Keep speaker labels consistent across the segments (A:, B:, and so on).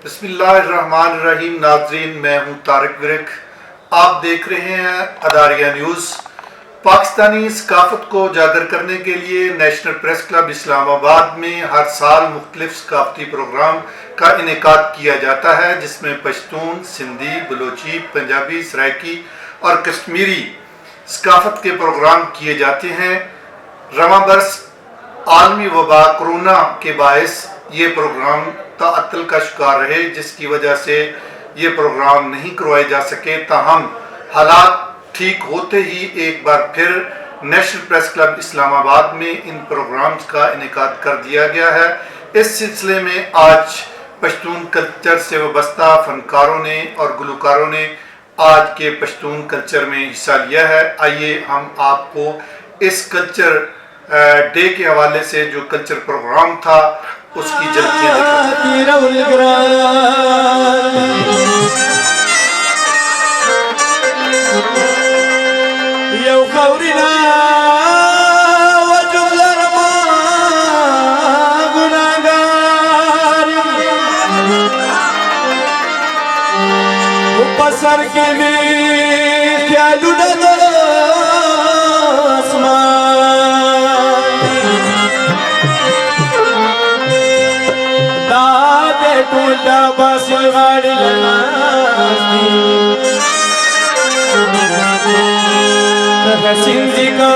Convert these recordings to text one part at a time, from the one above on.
A: बिस्मिल्लाहिर्रहमानिर्रहीम। नाज़रीन, मैं हूँ तारिक विरक। आप देख रहे हैं अदारिया न्यूज़। पाकिस्तानी सकाफ़त को उजागर करने के लिए नेशनल प्रेस क्लब इस्लामाबाद में हर साल मुख्तलिफ सकाफ़ती प्रोग्राम का इनेकाद किया जाता है, जिसमें पश्तून, सिंधी, बलोची, पंजाबी, सराइकी और कश्मीरी सकाफ़त के प्रोग्राम किए जाते हैं। रवां बरस आलमी वबा कोरोना के बायस ये प्रोग्राम ताअत्तुल का शिकार रहे, जिसकी वजह से ये प्रोग्राम नहीं करवाए जा सके। ताहम हालात ठीक होते ही एक बार फिर नेशनल प्रेस क्लब इस्लामाबाद में इन प्रोग्राम्स का इनेकाद कर दिया गया है। इस सिलसिले में आज पश्तून कल्चर से वाबस्ता फनकारों ने और गुलकारों ने आज के पश्तून कल्चर में हिस्सा लिया है। आइए हम आपको इस कल्चर डे के हवाले से जो कल्चर प्रोग्राम था उसकी झलकियां
B: सर के में क्या लुड़ा टूटा बस गाड़ी सिंधी का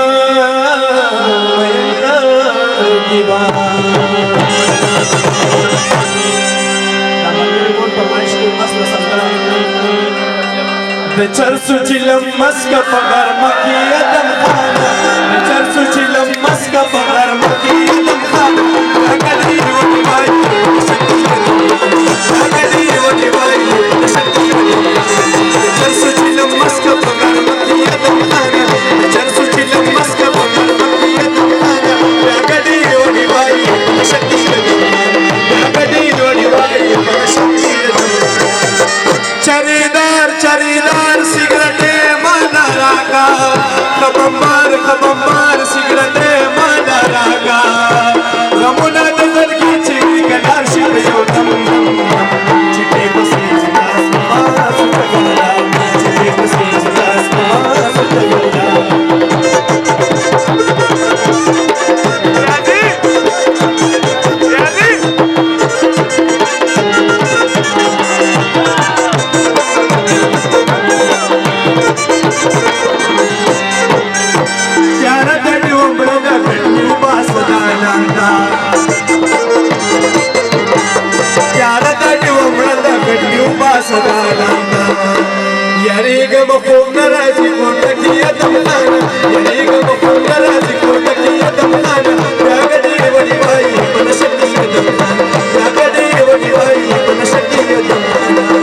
B: चरसु चिलम मस्क पगार मकी अदम खाना चरसु चिलम मस्क पगार मकी अदम खाना अगली रोटी भाई अगली रोटी भाई चरसु चिलम मस्क पगार मकी अदम खाना चरसु चिलम मस्क पगार मकी अदम खाना अगली रोटी भाई अगली रोटी भाई चरीदार सिगरेटे माना रागा खबम्बार सिगरेटे माना रागा रमुना दजर की चिड़ी गलार शिव योदम चिटे बसे जिदास मास तगला चिटे बसे जिदास मास तगला यारेग मखूम नराजी को तकिया दमलाना यारेग मखूम नराजी को तकिया दमलाना यागदी वडी भाई बन शक्ति दमलाना यागदी वडी भाई बन शक्ति दमलाना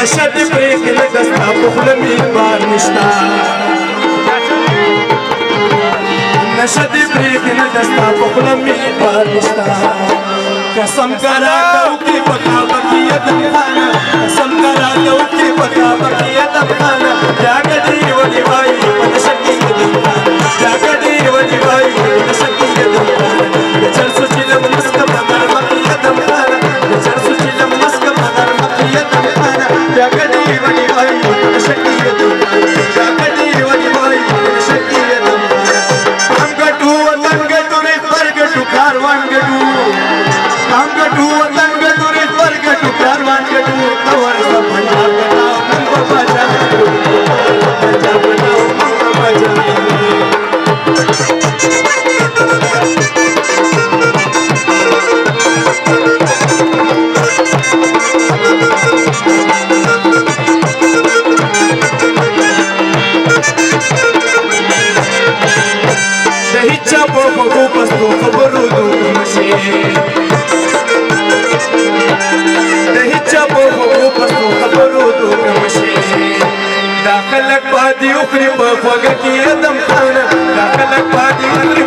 B: نشد بريك لدستا بخلمي بارنشتا نشد بريك لدستا بخلمي بارنشتا قسم کرا تو کی بقا بقیہ دمخانا قسم کرا تو کی بقا بقیہ دمخانا جاگدی وڈی بھائی بن شکی دمخانا جاگدی وڈی بھائی بن شکی دمخانا چل سچلم مسک بغیر بقیہ دمخانا چل سچلم مسک بغیر بقیہ دمخانا جاگدی وڈی بھائی بن شکی دمخانا جاگدی وڈی بھائی بن شکی دمخانا ہم گٹو وطن گٹو رے پر گٹو کاروان گٹو ہم گٹو وطن گٹو رے پر گٹو کاروان گٹو اور سب پنجاب بناؤ من بابا جان پنجاب بناؤ من بابا جان دهيتشا بوكو بس تو خبرو دو مشي دهيتشا بوكو بس تو خبرو دو مشي داخلك بادي اخري بفوق کی ادم خانه داخلك بادي اخري